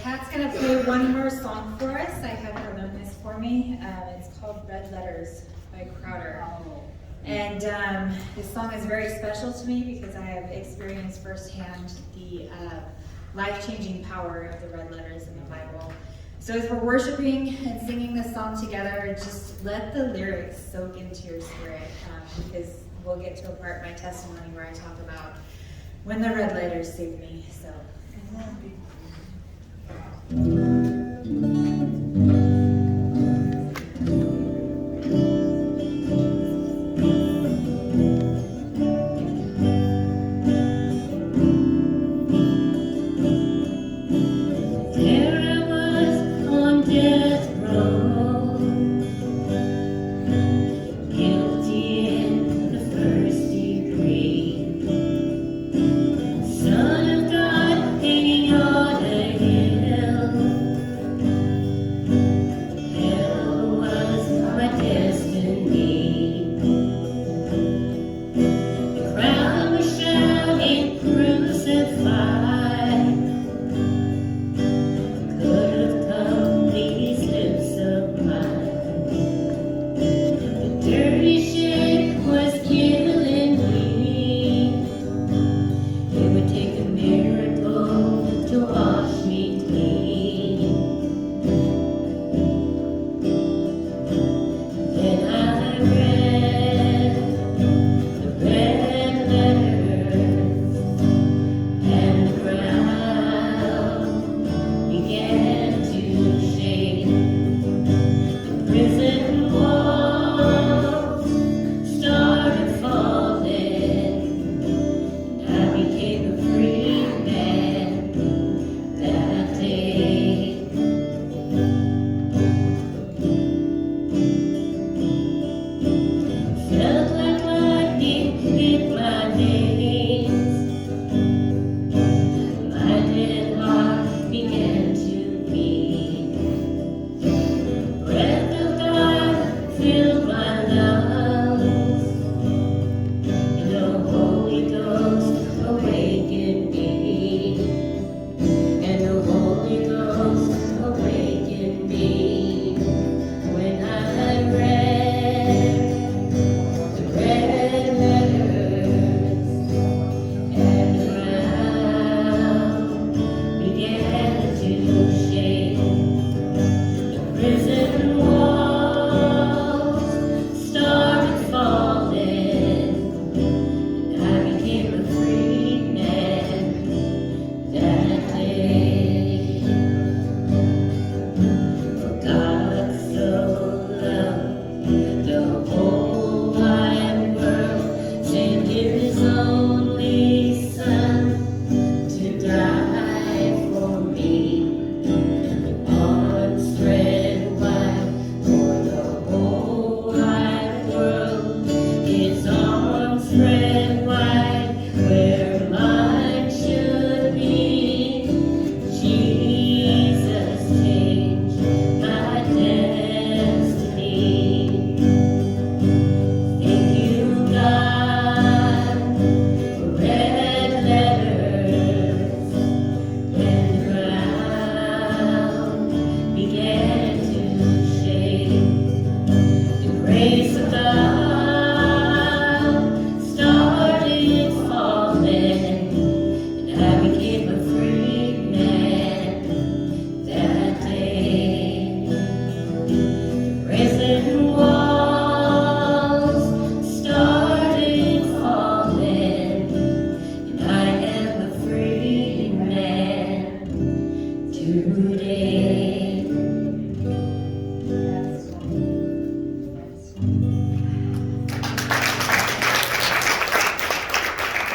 Pat's going to play one more song for us. I had her learn this for me. It's called Red Letters by Crowder. And this song is very special to me because I have experienced firsthand the life-changing power of the red letters in the Bible. So as we're worshiping and singing this song together, just let the lyrics soak into your spirit, because we'll get to a part of my testimony where I talk about when the red letters saved me. So.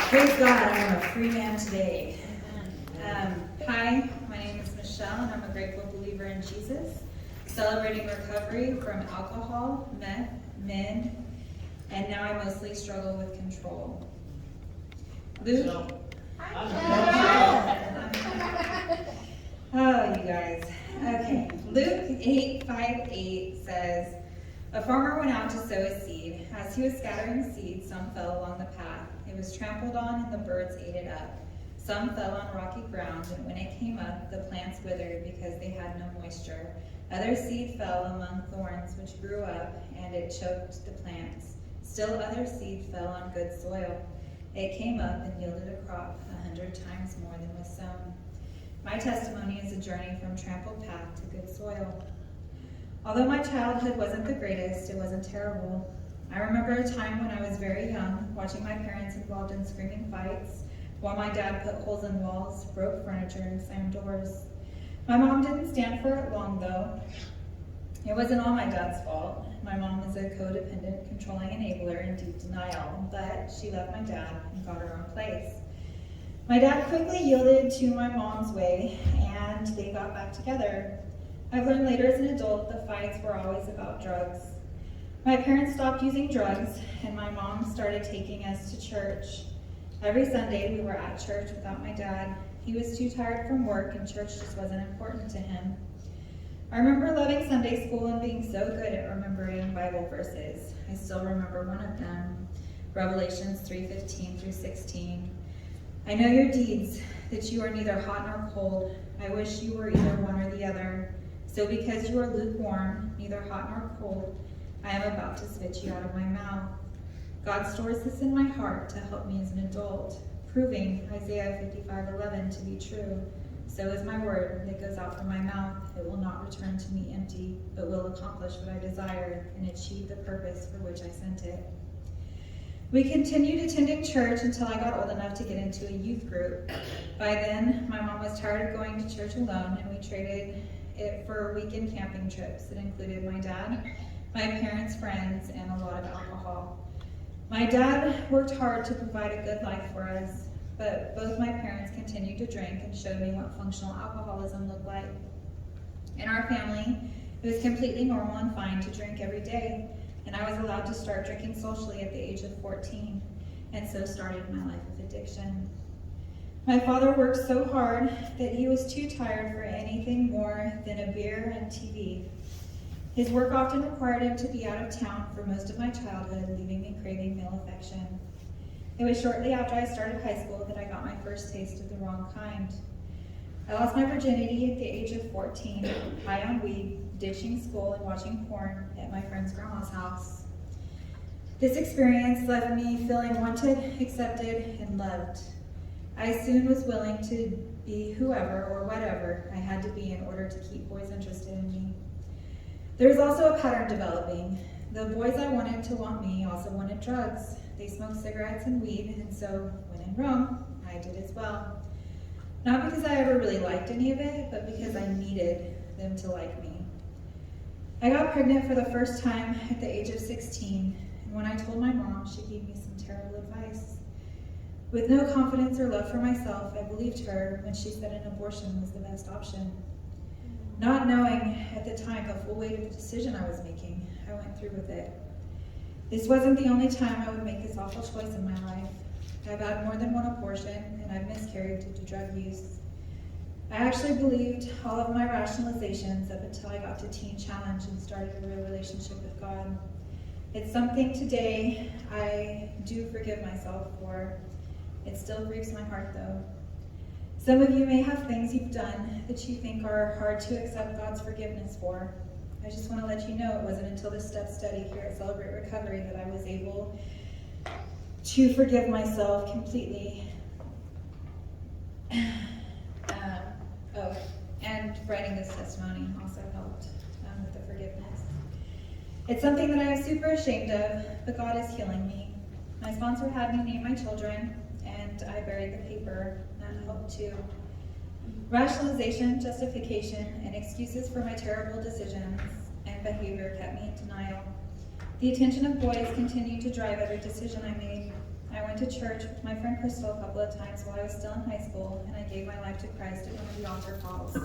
Praise God, I am a free man today. Hi, my name is Michelle, and I'm a grateful believer in Jesus, celebrating recovery from alcohol, meth, men, and now I mostly struggle with control. Luke. Oh, you guys. Okay. Luke 8:5-8 says, "A farmer went out to sow his seed. As he was scattering seed, some fell along the path. It was trampled on, and the birds ate it up. Some fell on rocky ground, and when it came up, the plants withered because they had no moisture. Other seed fell among thorns, which grew up, and it choked the plants. Still other seed fell on good soil. It came up and yielded a crop 100 times more than was sown. My testimony is a journey from trampled path to good soil. Although my childhood wasn't the greatest, it wasn't terrible. I remember a time when I was very young, watching my parents involved in screaming fights, while my dad put holes in walls, broke furniture, and slammed doors. My mom didn't stand for it long, though. It wasn't all my dad's fault. My mom was a codependent, controlling enabler in deep denial, but she loved my dad and got her own place. My dad quickly yielded to my mom's way, and they got back together. I've learned later as an adult the fights were always about drugs. My parents stopped using drugs, and my mom started taking us to church. Every Sunday we were at church without my dad. He was too tired from work, and church just wasn't important to him. I remember loving Sunday school and being so good at remembering Bible verses. I still remember one of them, Revelations 3:15 through 16. I know your deeds, that you are neither hot nor cold. I wish you were either one or the other. So because you are lukewarm, neither hot nor cold, I am about to spit you out of my mouth. God stores this in my heart to help me as an adult, proving Isaiah 55:11 to be true. So is my word that goes out from my mouth. It will not return to me empty, but will accomplish what I desire and achieve the purpose for which I sent it. We continued attending church until I got old enough to get into a youth group. By then, my mom was tired of going to church alone, and we traded it for weekend camping trips that included my dad, my parents' friends, and a lot of alcohol. My dad worked hard to provide a good life for us, but both my parents continued to drink and showed me what functional alcoholism looked like. In our family, it was completely normal and fine to drink every day, and I was allowed to start drinking socially at the age of 14, and so started my life of addiction. My father worked so hard that he was too tired for anything more than a beer and TV. His work often required him to be out of town for most of my childhood, leaving me craving male affection. It was shortly after I started high school that I got my first taste of the wrong kind. I lost my virginity at the age of 14, high on weed, ditching school and watching porn at my friend's grandma's house. This experience left me feeling wanted, accepted, and loved. I soon was willing to be whoever or whatever I had to be in order to keep boys interested in me. There was also a pattern developing. The boys I wanted to want me also wanted drugs. They smoked cigarettes and weed, and so when in Rome, I did as well. Not because I ever really liked any of it, but because I needed them to like me. I got pregnant for the first time at the age of 16, and when I told my mom, she gave me some terrible advice. With no confidence or love for myself, I believed her when she said an abortion was the best option. Not knowing at the time the full weight of the decision I was making, I went through with it. This wasn't the only time I would make this awful choice in my life. I've had more than one abortion, and I've miscarried due to drug use. I actually believed all of my rationalizations up until I got to Teen Challenge and started a real relationship with God. It's something today I do forgive myself for. It still grieves my heart, though. Some of you may have things you've done that you think are hard to accept God's forgiveness for. I just want to let you know it wasn't until this step study here at Celebrate Recovery that I was able to forgive myself completely. And writing this testimony also helped with the forgiveness. It's something that I'm super ashamed of, but God is healing me. My sponsor had me name my children, and I buried the paper. That helped too. Rationalization, justification, and excuses for my terrible decisions and behavior kept me in denial. The attention of boys continued to drive every decision I made. I went to church with my friend Crystal a couple of times while I was still in high school, and I gave my life to Christ at one of the altar calls.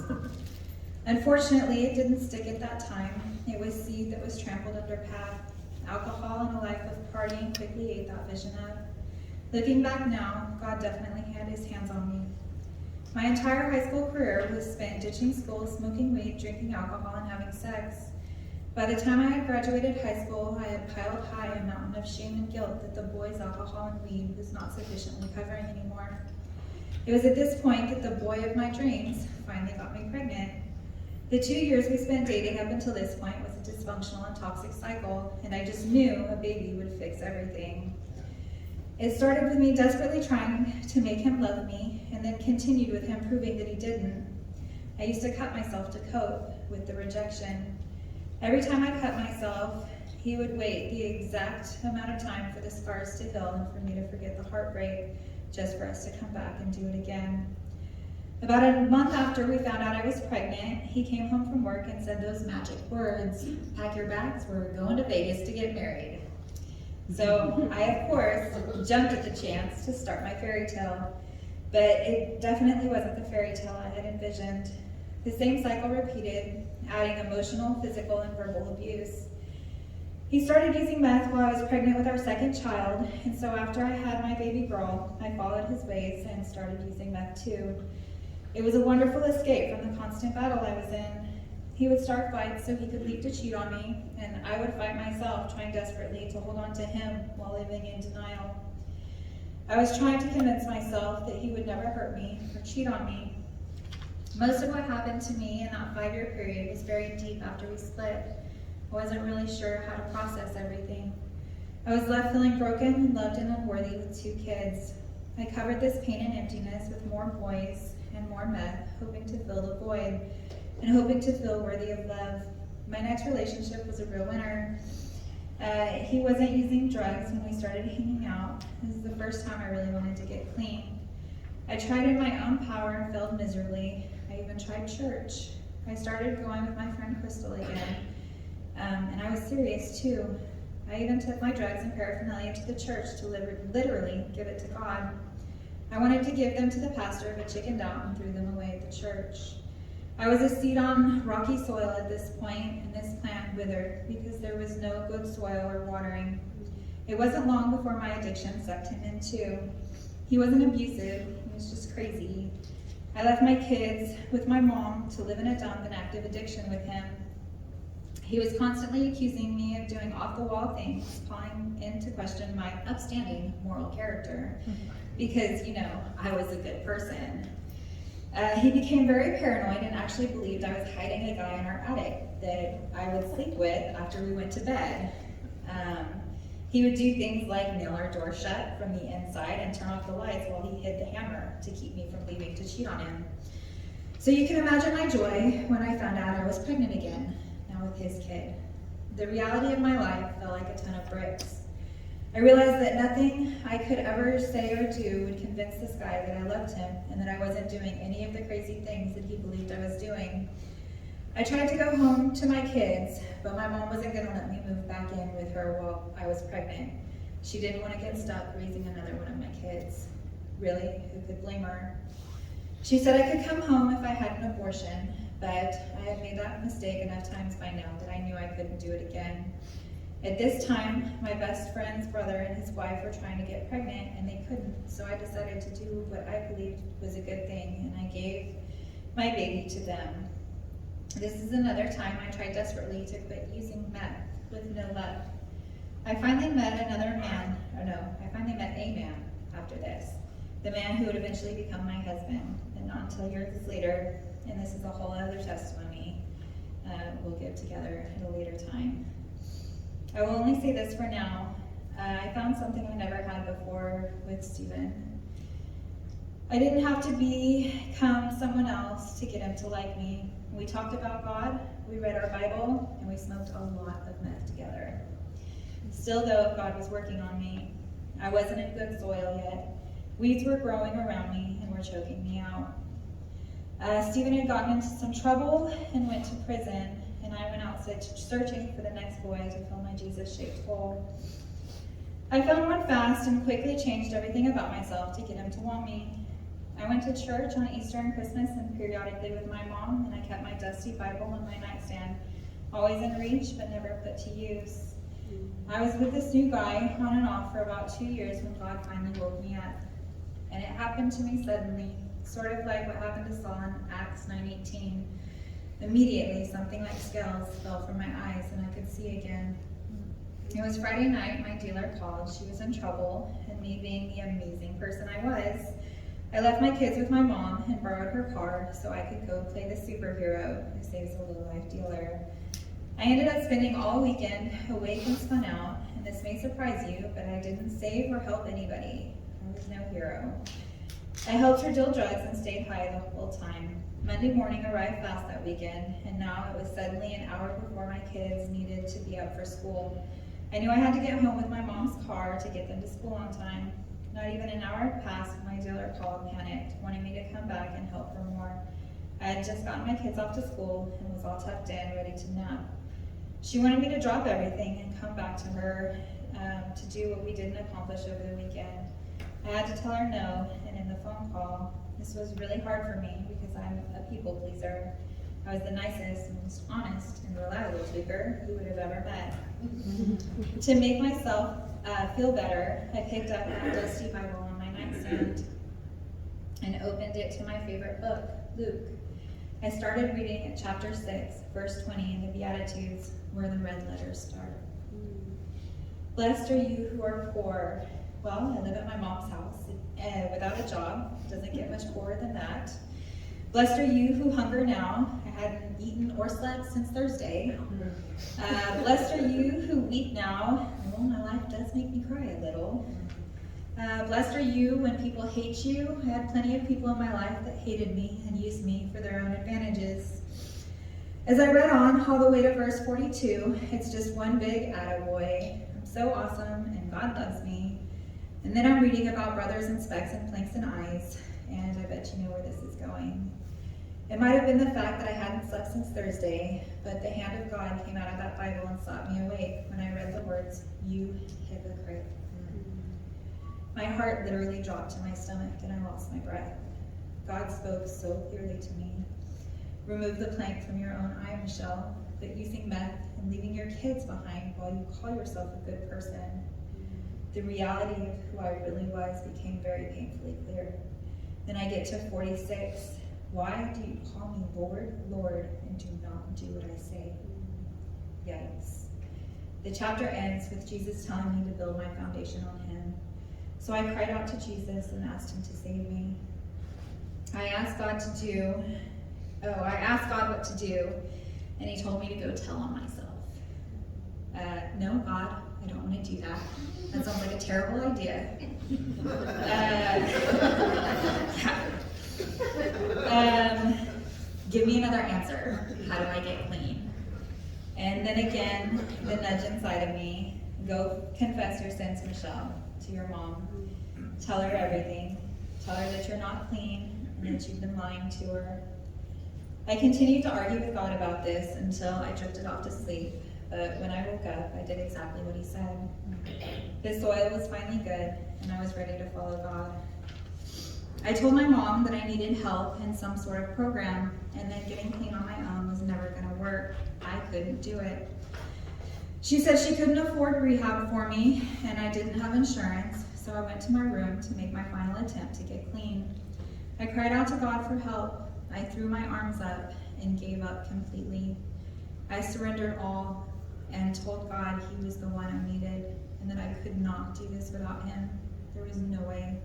Unfortunately, it didn't stick at that time. It was seed that was trampled under path. Alcohol and a life of partying quickly ate that vision up. Looking back now, God definitely had his hands on me. My entire high school career was spent ditching school, smoking weed, drinking alcohol, and having sex. By the time I had graduated high school, I had piled high a mountain of shame and guilt that the boys' alcohol and weed was not sufficiently covering anymore. It was at this point that the boy of my dreams finally got me pregnant. The 2 years we spent dating up until this point was a dysfunctional and toxic cycle, and I just knew a baby would fix everything. It started with me desperately trying to make him love me, and then continued with him proving that he didn't. I used to cut myself to cope with the rejection. Every time I cut myself, he would wait the exact amount of time for the scars to heal and for me to forget the heartbreak, just for us to come back and do it again. About a month after we found out I was pregnant, he came home from work and said those magic words, "Pack your bags, we're going to Vegas to get married." So I, of course, jumped at the chance to start my fairy tale, but it definitely wasn't the fairy tale I had envisioned. The same cycle repeated, adding emotional, physical, and verbal abuse. He started using meth while I was pregnant with our second child, and so after I had my baby girl, I followed his ways and started using meth too. It was a wonderful escape from the constant battle I was in. He would start fights so he could leave to cheat on me, and I would fight myself, trying desperately to hold on to him while living in denial. I was trying to convince myself that he would never hurt me or cheat on me. Most of what happened to me in that 5-year period was very deep after we split. I wasn't really sure how to process everything. I was left feeling broken and loved and unworthy with 2 kids. I covered this pain and emptiness with more boys and more meth, hoping to fill the void and hoping to feel worthy of love. My next relationship was a real winner. He wasn't using drugs when we started hanging out. This is the first time I really wanted to get clean. I tried in my own power and failed miserably. I even tried church. I started going with my friend Crystal again, and I was serious too. I even took my drugs and paraphernalia to the church to literally give it to God. I wanted to give them to the pastor, but chickened out and threw them away at the church. I was a seed on rocky soil at this point, and this plant withered because there was no good soil or watering. It wasn't long before my addiction sucked him in too. He wasn't abusive, he was just crazy. I left my kids with my mom to live in a dump and active addiction with him. He was constantly accusing me of doing off-the-wall things, calling into question my upstanding moral character, because, I was a good person. He became very paranoid and actually believed I was hiding a guy in our attic that I would sleep with after we went to bed. He would do things like nail our door shut from the inside and turn off the lights while he hid the hammer to keep me from leaving to cheat on him. So you can imagine my joy when I found out I was pregnant again, now with his kid. The reality of my life felt like a ton of bricks. I realized that nothing I could ever say or do would convince this guy that I loved him and that I wasn't doing any of the crazy things that he believed I was doing. I tried to go home to my kids, but my mom wasn't going to let me move back in with her while I was pregnant. She didn't want to get stuck raising another one of my kids. Really, who could blame her? She said I could come home if I had an abortion, but I had made that mistake enough times by now that I knew I couldn't do it again. At this time, my best friend's brother and his wife were trying to get pregnant, and they couldn't, so I decided to do what I believed was a good thing, and I gave my baby to them. This is another time I tried desperately to quit using meth, with no luck. I finally met a man after this, the man who would eventually become my husband, and not until years later, and this is a whole other testimony we'll give together at a later time. I will only say this for now. I found something I never had before with Stephen. I didn't have to become someone else to get him to like me. We talked about God, we read our Bible, and we smoked a lot of meth together. Still though, God was working on me. I wasn't in good soil yet. Weeds were growing around me and were choking me out. Stephen had gotten into some trouble and went to prison, and I went out searching for the next boy to fill my Jesus-shaped hole. I found one fast and quickly changed everything about myself to get him to want me. I went to church on Easter and Christmas and periodically with my mom, and I kept my dusty Bible on my nightstand, always in reach but never put to use. I was with this new guy on and off for about 2 years when God finally woke me up. And it happened to me suddenly, sort of like what happened to Saul in Acts 9:18. Immediately, something like scales fell from my eyes and I could see again. It was Friday night, my dealer called. She was in trouble, and me being the amazing person I I left my kids with my mom and borrowed her car so I could go play the superhero who saves a low-life dealer. I ended up spending all weekend awake and spun out, and this may surprise you, but I didn't save or help anybody. I was no hero. I helped her deal drugs and stayed high the whole time. Monday morning arrived fast that weekend, and now it was suddenly an hour before my kids needed to be up for school. I knew I had to get home with my mom's car to get them to school on time. Not even an hour had passed when my dealer called, panicked, wanting me to come back and help her more. I had just gotten my kids off to school and was all tucked in, ready to nap. She wanted me to drop everything and come back to her to do what we didn't accomplish over the weekend. I had to tell her no, and in the phone call, this was really hard for me because I'm a people pleaser. I was the nicest, most honest, and reliable tweaker you would have ever met. To make myself feel better, I picked up that dusty Bible on my nightstand and opened it to my favorite book, Luke. I started reading at chapter 6, verse 20 in the Beatitudes, where the red letters start. Blessed are you who are poor. Well, I live at my mom's house without a job. Doesn't get much poorer than that. Blessed are you who hunger now. I hadn't eaten or slept since Thursday. Blessed are you who weep now. Well, my life does make me cry a little. Blessed are you when people hate you. I had plenty of people in my life that hated me and used me for their own advantages. As I read on all the way to verse 42, it's just one big attaboy. I'm so awesome and God loves me. And then I'm reading about brothers and specks and planks and eyes, and I bet you know where this is going. It might have been the fact that I hadn't slept since Thursday, but the hand of God came out of that Bible and slapped me awake when I read the words, "You hypocrite." My heart literally dropped to my stomach and I lost my breath. God spoke so clearly to me. Remove the plank from your own eye, Michelle, but using meth and leaving your kids behind while you call yourself a good person. The reality of who I really was became very painfully clear. Then I get to 46. Why do you call me Lord, Lord, and do not do what I say? Yikes. The chapter ends with Jesus telling me to build my foundation on him. So I cried out to Jesus and asked him to save me. I asked God what to do, and he told me to go tell on myself. No, God, I don't want to do that. That sounds like a terrible idea. Give me another answer. How do I get clean? And then again, the nudge inside of me, go confess your sins, Michelle, to your mom. Tell her everything. Tell her that you're not clean and that you've been lying to her. I continued to argue with God about this until I drifted off to sleep. But when I woke up, I did exactly what he said. The soil was finally good, and I was ready to follow God. I told my mom that I needed help in some sort of program, and that getting clean on my own was never going to work. I couldn't do it. She said she couldn't afford rehab for me, and I didn't have insurance, so I went to my room to make my final attempt to get clean. I cried out to God for help. I threw my arms up and gave up completely. I surrendered all and told God he was the one I needed and that I could not do this without him. There was no way.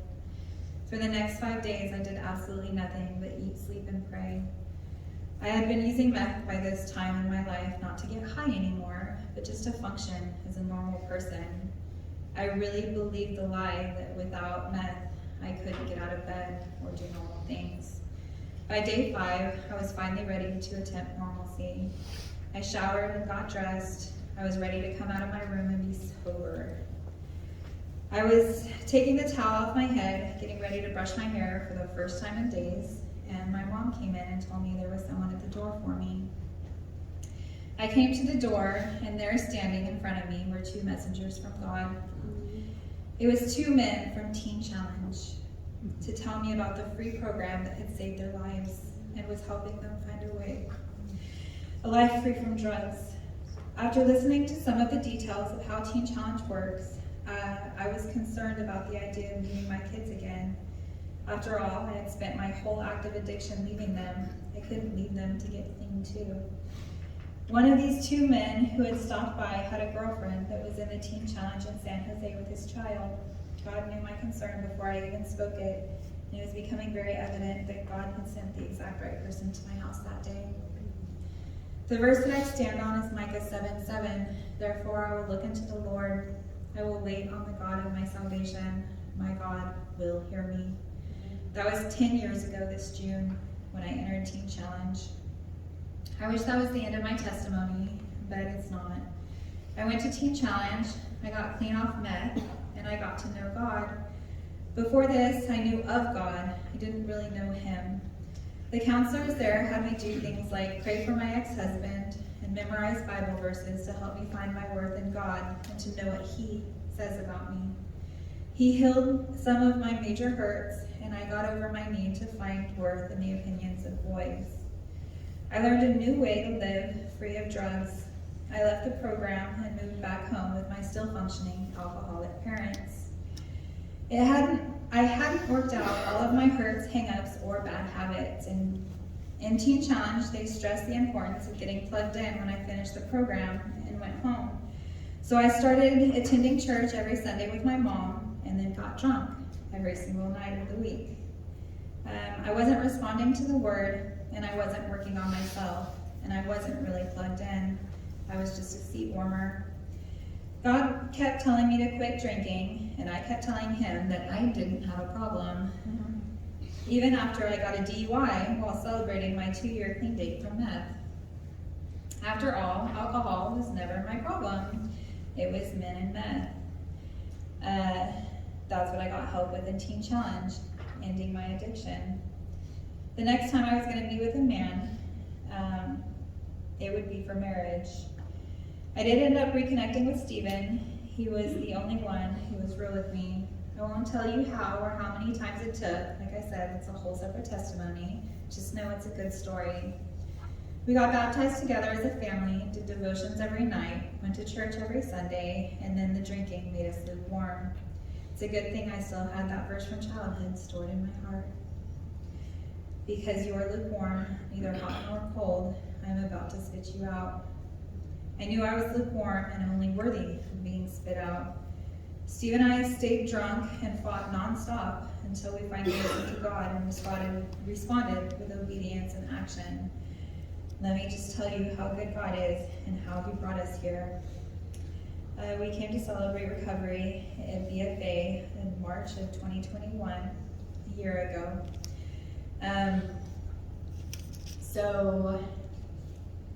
For the next 5 days, I did absolutely nothing but eat, sleep, and pray. I had been using meth by this time in my life, not to get high anymore, but just to function as a normal person. I really believed the lie that without meth, I couldn't get out of bed or do normal things. By day 5, I was finally ready to attempt normalcy. I showered and got dressed. I was ready to come out of my room and be sober. I was taking the towel off my head, getting ready to brush my hair for the first time in days, and my mom came in and told me there was someone at the door for me. I came to the door, and there standing in front of me were 2 messengers from God. It was 2 men from Teen Challenge to tell me about the free program that had saved their lives and was helping them find a way. A life free from drugs. After listening to some of the details of how Teen Challenge works, I was concerned about the idea of meeting my kids again. After all, I had spent my whole active addiction leaving them. I couldn't leave them to get clean too. One of these 2 men who had stopped by had a girlfriend that was in the Teen Challenge in San Jose with his child. God knew my concern before I even spoke it. and it was becoming very evident that God had sent the exact right person to my house that day. The verse that I stand on is Micah 7:7. Therefore I will look unto the Lord. I will wait on the God of my salvation. My God will hear me. That was 10 years ago this June when I entered Teen Challenge. I wish that was the end of my testimony, but it's not. I went to Teen Challenge, I got clean off meth, and I got to know God. Before this, I knew of God. I didn't really know him. The counselors there had me do things like pray for my ex-husband and memorize Bible verses to help me find my worth in God and to know what he says about me. He healed some of my major hurts, and I got over my need to find worth in the opinions of boys. I learned a new way to live free of drugs. I left the program and moved back home with my still functioning alcoholic parents. I hadn't worked out all of my hurts, hang-ups, or bad habits. And in Teen Challenge, they stressed the importance of getting plugged in when I finished the program and went home. So I started attending church every Sunday with my mom and then got drunk every single night of the week. I wasn't responding to the word, and I wasn't working on myself, and I wasn't really plugged in. I was just a seat warmer. God kept telling me to quit drinking, and I kept telling him that I didn't have a problem. Even after I got a DUI while celebrating my 2-year clean date from meth. After all, alcohol was never my problem. It was men and meth. That's what I got help with in Teen Challenge, ending my addiction. The next time I was going to be with a man, it would be for marriage. I did end up reconnecting with Stephen. He was the only one who was real with me. I won't tell you how or how many times it took. Like I said, it's a whole separate testimony. Just know it's a good story. We got baptized together as a family, did devotions every night, went to church every Sunday, and then the drinking made us lukewarm. It's a good thing I still had that verse from childhood stored in my heart. Because you are lukewarm, neither hot nor cold, I am about to spit you out. I knew I was lukewarm and only worthy of being spit out. Steve and I stayed drunk and fought nonstop until we finally listened to God and responded with obedience and action. Let me just tell you how good God is and how he brought us here. We came to celebrate recovery at BFA in March of 2021, a year ago. So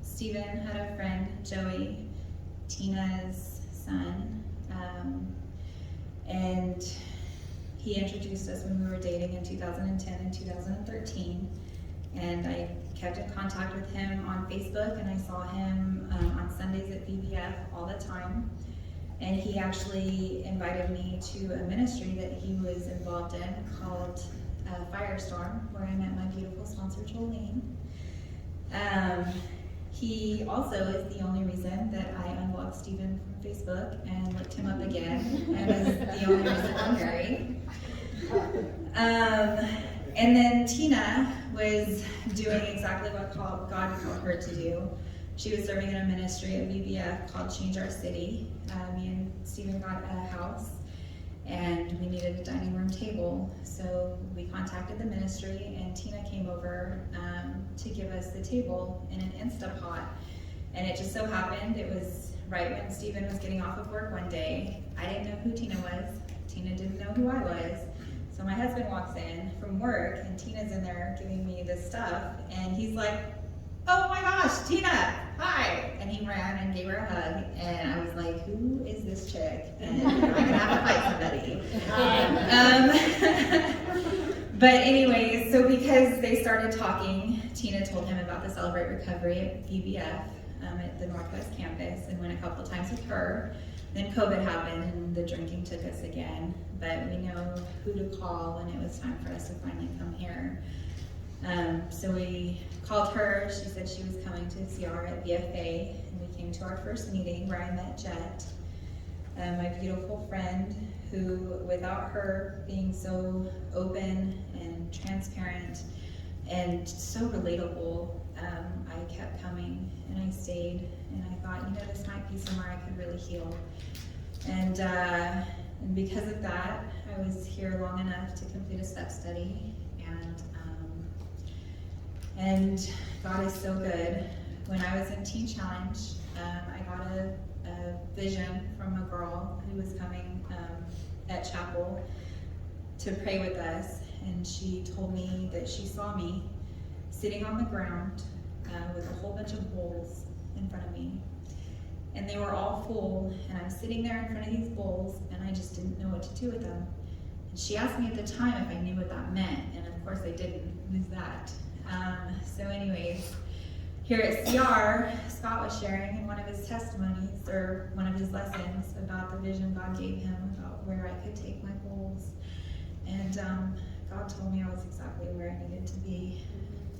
Stephen had a friend, Joey, Tina's son, and he introduced us when we were dating in 2010 and 2013, and I kept in contact with him on Facebook, and I saw him on Sundays at BBF all the time, and he actually invited me to a ministry that he was involved in called Firestorm, where I met my beautiful sponsor, Jolene. He also is the only reason that I unblocked Stephen from Facebook and looked him up again, and was the only reason I'm married. And then Tina was doing exactly what God called her to do. She was serving in a ministry at BBF called Change Our City. Me and Stephen got a house, and we needed a dining room table. So we contacted the ministry, and Tina came over to give us the table in an Instapot. And it just so happened, it was right when Stephen was getting off of work one day. I didn't know who Tina was. Tina didn't know who I was. So my husband walks in from work, and Tina's in there giving me this stuff, and he's like, "Oh my gosh, Tina, hi!" And he ran and gave her a hug, and I was like, "Who is this chick?" And I'm gonna have to fight somebody. But anyways, so because they started talking, Tina told him about the Celebrate Recovery at BBF at the Northwest campus, and went a couple times with her. Then COVID happened, and the drinking took us again. But we know who to call when it was time for us to finally come here. So we called her. She said she was coming to CR at BFA, and we came to our first meeting where I met Jet, my beautiful friend, who, without her being so open and transparent and so relatable, I kept coming, and I stayed, and I thought, this might be somewhere I could really heal. And And because of that, I was here long enough to complete a step study, and God is so good. When I was in Teen Challenge, I got a vision from a girl who was coming at chapel to pray with us, and she told me that she saw me sitting on the ground with a whole bunch of bowls in front of me, and they were all full, and I'm sitting there in front of these bowls, and I just didn't know what to do with them. And she asked me at the time if I knew what that meant, and of course I didn't. It was that. So anyways, here at CR, Scott was sharing in one of his testimonies, or one of his lessons, about the vision God gave him about where I could take my bowls. And God told me I was exactly where I needed to be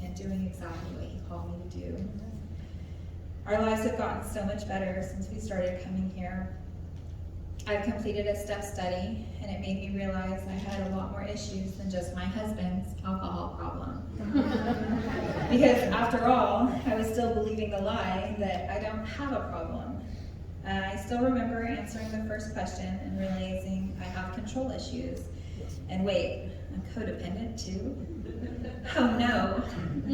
and doing exactly what he called me to do. Our lives have gotten so much better since we started coming here. I've completed a step study, and it made me realize I had a lot more issues than just my husband's alcohol problem. Because after all, I was still believing the lie that I don't have a problem. I still remember answering the first question and realizing I have control issues. And wait, I'm codependent too? Oh no,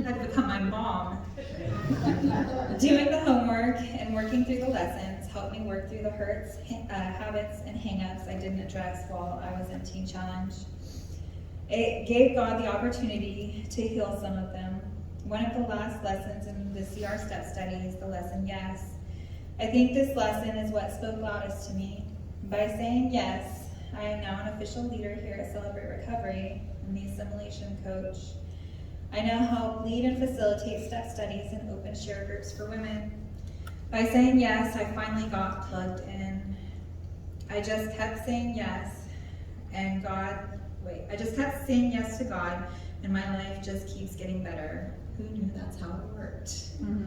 I've become my mom. Doing the homework and working through the lessons helped me work through the hurts, habits, and hang-ups I didn't address while I was in Teen Challenge. It gave God the opportunity to heal some of them. One of the last lessons in the CR step study is the lesson yes. I think this lesson is what spoke loudest to me. By saying yes, I am now an official leader here at Celebrate Recovery and the Assimilation Coach. I now help lead and facilitate step studies and open share groups for women. By saying yes, I finally got plugged in. I just kept saying yes, and I just kept saying yes to God, and my life just keeps getting better. Who knew that's how it worked? Mm-hmm.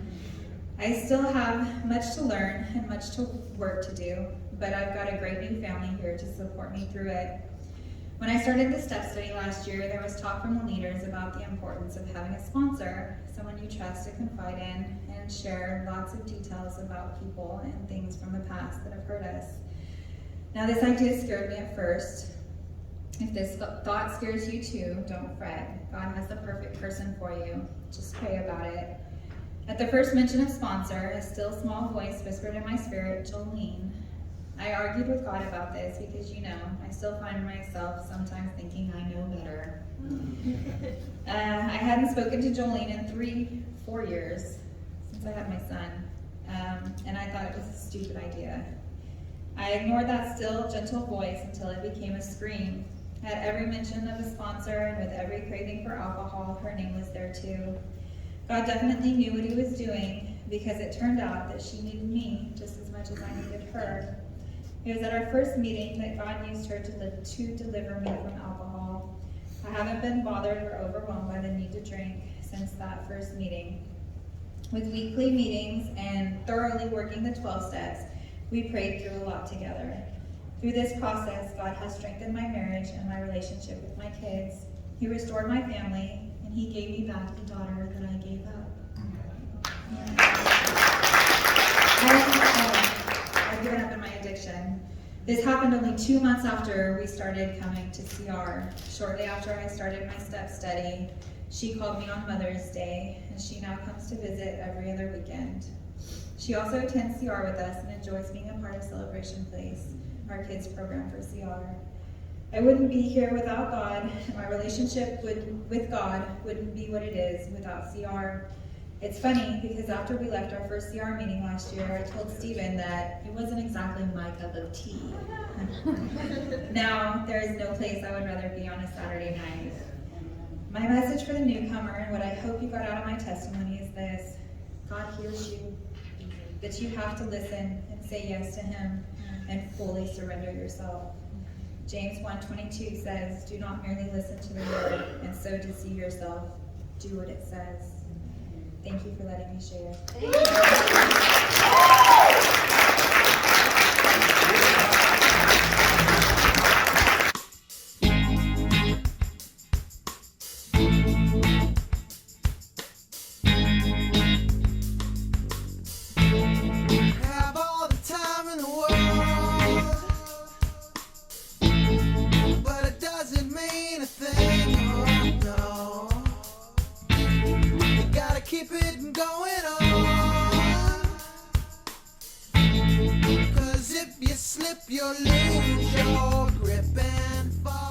I still have much to learn and much to work to do, but I've got a great new family here to support me through it. When I started the step study last year, there was talk from the leaders about the importance of having a sponsor, someone you trust to confide in, and share lots of details about people and things from the past that have hurt us. Now, this idea scared me at first. If this thought scares you too, don't fret. God has the perfect person for you. Just pray about it. At the first mention of sponsor, a still small voice whispered in my spirit, Jolene. I argued with God about this because, I still find myself sometimes thinking I know better. I hadn't spoken to Jolene in 4 years since I had my son, and I thought it was a stupid idea. I ignored that still, gentle voice until it became a scream. At every mention of a sponsor and with every craving for alcohol, her name was there too. God definitely knew what he was doing because it turned out that she needed me just as much as I needed her. It was at our first meeting that God used her to deliver me from alcohol. I haven't been bothered or overwhelmed by the need to drink since that first meeting. With weekly meetings and thoroughly working the 12 steps, we prayed through a lot together. Through this process, God has strengthened my marriage and my relationship with my kids. He restored my family, and he gave me back the daughter that I gave up. I've given up in my addiction. This happened only 2 months after we started coming to CR. Shortly after I started my step study, she called me on Mother's Day, and she now comes to visit every other weekend. She also attends CR with us and enjoys being a part of Celebration Place, our kids program for CR. I wouldn't be here without God, and my relationship with God wouldn't be what it is without CR. It's funny because after we left our first CR meeting last year, I told Stephen that it wasn't exactly my cup of tea. Now, there is no place I would rather be on a Saturday night. My message for the newcomer and what I hope you got out of my testimony is this: God hears you, that you have to listen and say yes to him and fully surrender yourself. James 1:22 says, do not merely listen to the word and so deceive yourself. Do what it says. Thank you for letting me share. keep it going on. 'Cause if you slip, you'll lose your grip and fall.